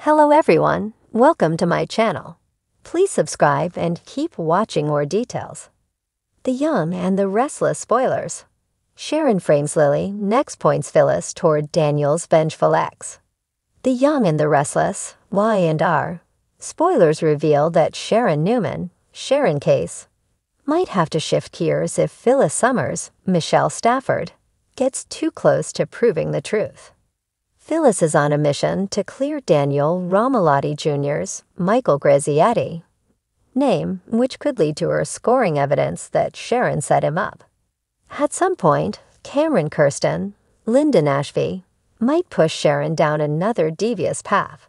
Hello everyone, welcome to my channel. Please subscribe and keep watching more details. The Young and the Restless spoilers. Sharon frames Lily, next points Phyllis toward Daniel's vengeful ex. The Young and the Restless, Y and R. Spoilers reveal that Sharon Newman, Sharon case, might have to shift gears if Phyllis Summers, Michelle Stafford, gets too close to proving the truth. Phyllis is on a mission to clear Daniel Romalotti Jr.'s Michael Graziati name, which could lead to her scoring evidence that Sharon set him up. At some point, Cameron Kirsten, Lyndon Ashby, might push Sharon down another devious path.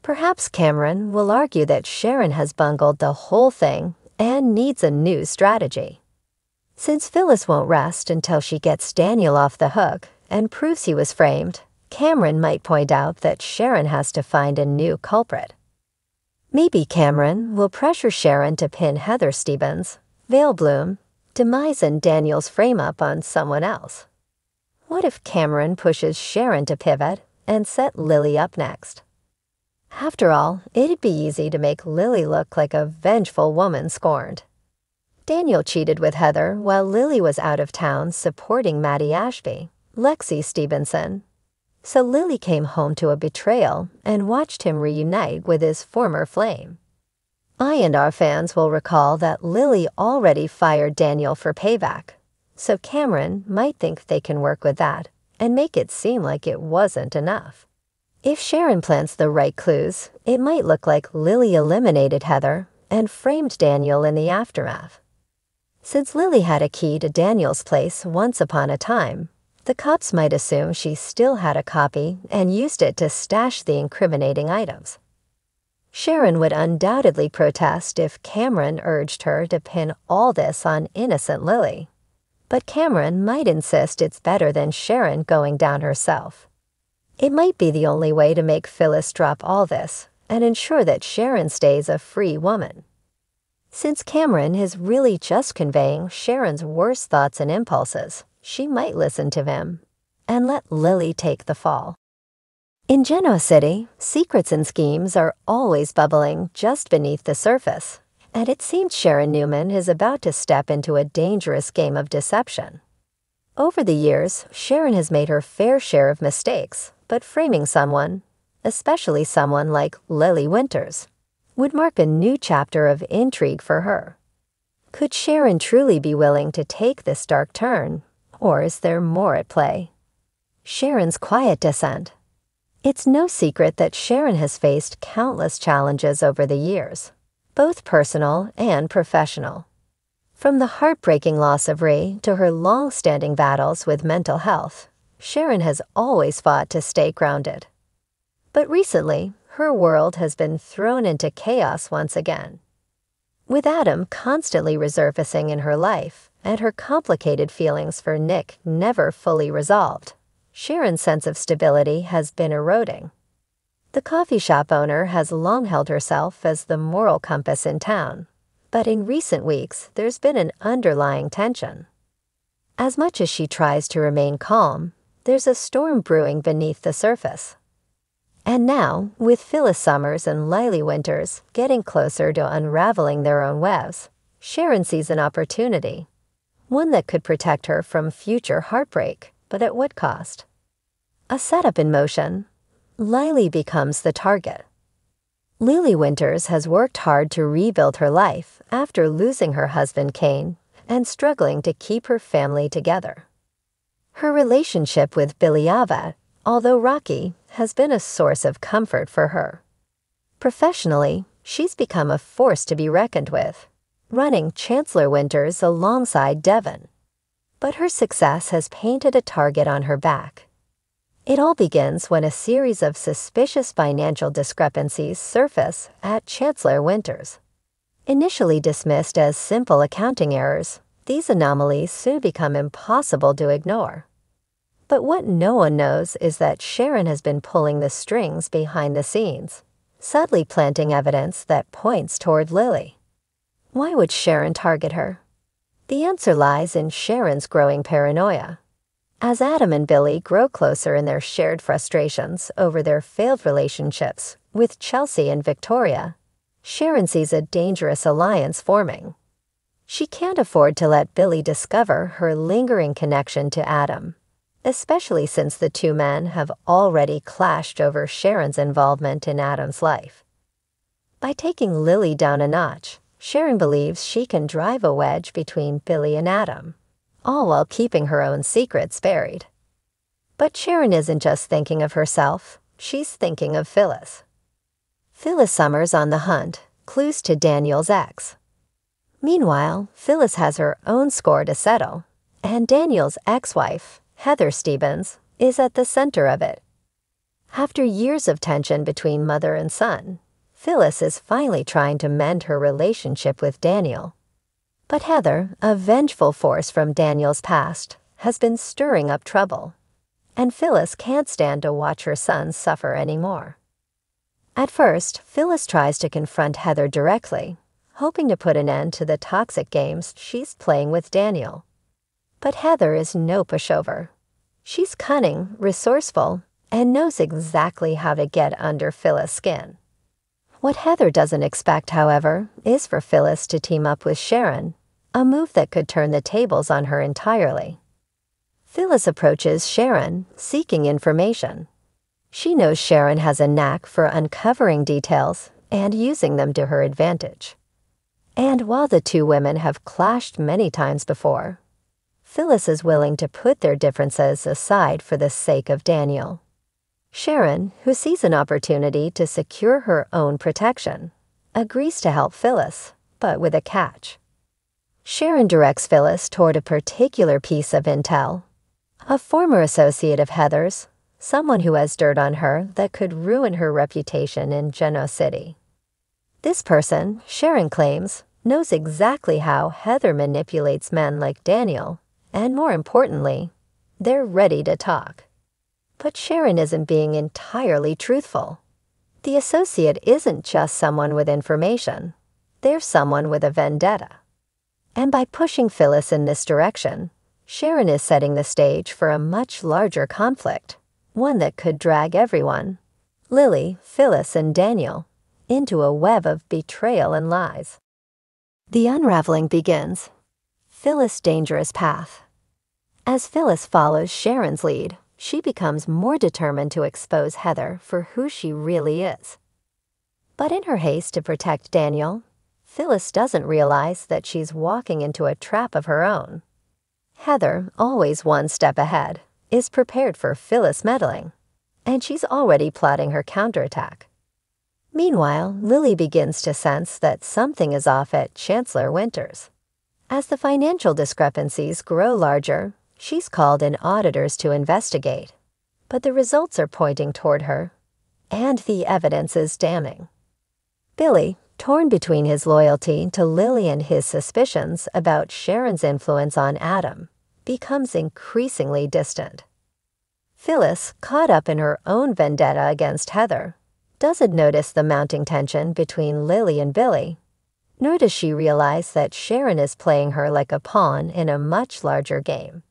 Perhaps Cameron will argue that Sharon has bungled the whole thing and needs a new strategy. Since Phyllis won't rest until she gets Daniel off the hook and proves he was framed, Cameron might point out that Sharon has to find a new culprit. Maybe Cameron will pressure Sharon to pin Heather Stevens, Vale Bloom, demise and Daniel's frame-up on someone else. What if Cameron pushes Sharon to pivot and set Lily up next? After all, it'd be easy to make Lily look like a vengeful woman scorned. Daniel cheated with Heather while Lily was out of town supporting Maddie Ashby, Lexi Stevenson. So Lily came home to a betrayal and watched him reunite with his former flame. I and our fans will recall that Lily already fired Daniel for payback, so Cameron might think they can work with that and make it seem like it wasn't enough. If Sharon plants the right clues, it might look like Lily eliminated Heather and framed Daniel in the aftermath. Since Lily had a key to Daniel's place once upon a time, the cops might assume she still had a copy and used it to stash the incriminating items. Sharon would undoubtedly protest if Cameron urged her to pin all this on innocent Lily. But Cameron might insist it's better than Sharon going down herself. It might be the only way to make Phyllis drop all this and ensure that Sharon stays a free woman. Since Cameron is really just conveying Sharon's worst thoughts and impulses, she might listen to him and let Lily take the fall. In Genoa City, secrets and schemes are always bubbling just beneath the surface, and it seems Sharon Newman is about to step into a dangerous game of deception. Over the years, Sharon has made her fair share of mistakes, but framing someone, especially someone like Lily Winters, would mark a new chapter of intrigue for her. Could Sharon truly be willing to take this dark turn? Or is there more at play? Sharon's quiet descent. It's no secret that Sharon has faced countless challenges over the years, both personal and professional. From the heartbreaking loss of Ray to her long-standing battles with mental health, Sharon has always fought to stay grounded. But recently, her world has been thrown into chaos once again. With Adam constantly resurfacing in her life, and her complicated feelings for Nick never fully resolved, Sharon's sense of stability has been eroding. The coffee shop owner has long held herself as the moral compass in town, but in recent weeks there's been an underlying tension. As much as she tries to remain calm, there's a storm brewing beneath the surface. And now, with Phyllis Summers and Lily Winters getting closer to unraveling their own webs, Sharon sees an opportunity. One that could protect her from future heartbreak, but at what cost? A setup in motion. Lily becomes the target. Lily Winters has worked hard to rebuild her life after losing her husband Kane and struggling to keep her family together. Her relationship with Billy Ava, although rocky, has been a source of comfort for her. Professionally, she's become a force to be reckoned with, running Chancellor Winters alongside Devon. But her success has painted a target on her back. It all begins when a series of suspicious financial discrepancies surface at Chancellor Winters. Initially dismissed as simple accounting errors, these anomalies soon become impossible to ignore. But what no one knows is that Sharon has been pulling the strings behind the scenes, subtly planting evidence that points toward Lily. Why would Sharon target her? The answer lies in Sharon's growing paranoia. As Adam and Billy grow closer in their shared frustrations over their failed relationships with Chelsea and Victoria, Sharon sees a dangerous alliance forming. She can't afford to let Billy discover her lingering connection to Adam, especially since the two men have already clashed over Sharon's involvement in Adam's life. By taking Lily down a notch, Sharon believes she can drive a wedge between Billy and Adam, all while keeping her own secrets buried. But Sharon isn't just thinking of herself, she's thinking of Phyllis. Phyllis Summers on the hunt, clues to Daniel's ex. Meanwhile, Phyllis has her own score to settle, and Daniel's ex-wife, Heather Stevens, is at the center of it. After years of tension between mother and son, Phyllis is finally trying to mend her relationship with Daniel. But Heather, a vengeful force from Daniel's past, has been stirring up trouble, and Phyllis can't stand to watch her son suffer anymore. At first, Phyllis tries to confront Heather directly, hoping to put an end to the toxic games she's playing with Daniel. But Heather is no pushover. She's cunning, resourceful, and knows exactly how to get under Phyllis' skin. What Heather doesn't expect, however, is for Phyllis to team up with Sharon, a move that could turn the tables on her entirely. Phyllis approaches Sharon, seeking information. She knows Sharon has a knack for uncovering details and using them to her advantage. And while the two women have clashed many times before, Phyllis is willing to put their differences aside for the sake of Daniel. Sharon, who sees an opportunity to secure her own protection, agrees to help Phyllis, but with a catch. Sharon directs Phyllis toward a particular piece of intel. A former associate of Heather's, someone who has dirt on her that could ruin her reputation in Genoa City. This person, Sharon claims, knows exactly how Heather manipulates men like Daniel, and more importantly, they're ready to talk. But Sharon isn't being entirely truthful. The associate isn't just someone with information. They're someone with a vendetta. And by pushing Phyllis in this direction, Sharon is setting the stage for a much larger conflict, one that could drag everyone, Lily, Phyllis, and Daniel, into a web of betrayal and lies. The unraveling begins. Phyllis' dangerous path. As Phyllis follows Sharon's lead, she becomes more determined to expose Heather for who she really is. But in her haste to protect Daniel, Phyllis doesn't realize that she's walking into a trap of her own. Heather, always one step ahead, is prepared for Phyllis meddling, and she's already plotting her counterattack. Meanwhile, Lily begins to sense that something is off at Chancellor Winters. As the financial discrepancies grow larger, she's called in auditors to investigate, but the results are pointing toward her, and the evidence is damning. Billy, torn between his loyalty to Lily and his suspicions about Sharon's influence on Adam, becomes increasingly distant. Phyllis, caught up in her own vendetta against Heather, doesn't notice the mounting tension between Lily and Billy, nor does she realize that Sharon is playing her like a pawn in a much larger game.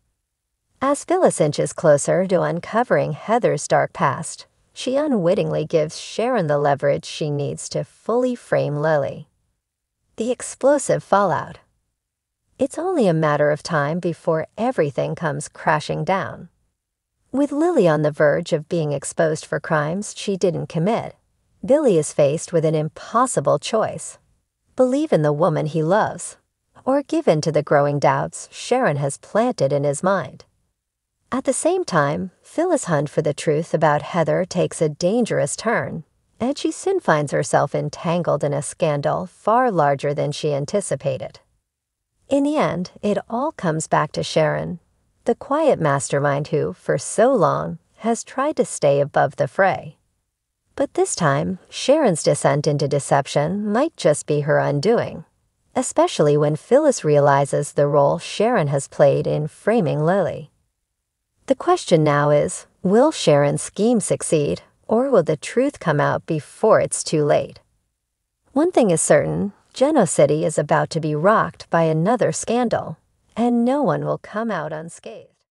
As Phyllis inches closer to uncovering Heather's dark past, she unwittingly gives Sharon the leverage she needs to fully frame Lily. The explosive fallout. It's only a matter of time before everything comes crashing down. With Lily on the verge of being exposed for crimes she didn't commit, Billy is faced with an impossible choice: believe in the woman he loves, or give in to the growing doubts Sharon has planted in his mind. At the same time, Phyllis' hunt for the truth about Heather takes a dangerous turn, and she soon finds herself entangled in a scandal far larger than she anticipated. In the end, it all comes back to Sharon, the quiet mastermind who, for so long, has tried to stay above the fray. But this time, Sharon's descent into deception might just be her undoing, especially when Phyllis realizes the role Sharon has played in framing Lily. The question now is, will Sharon's scheme succeed, or will the truth come out before it's too late? One thing is certain, Genoa City is about to be rocked by another scandal, and no one will come out unscathed.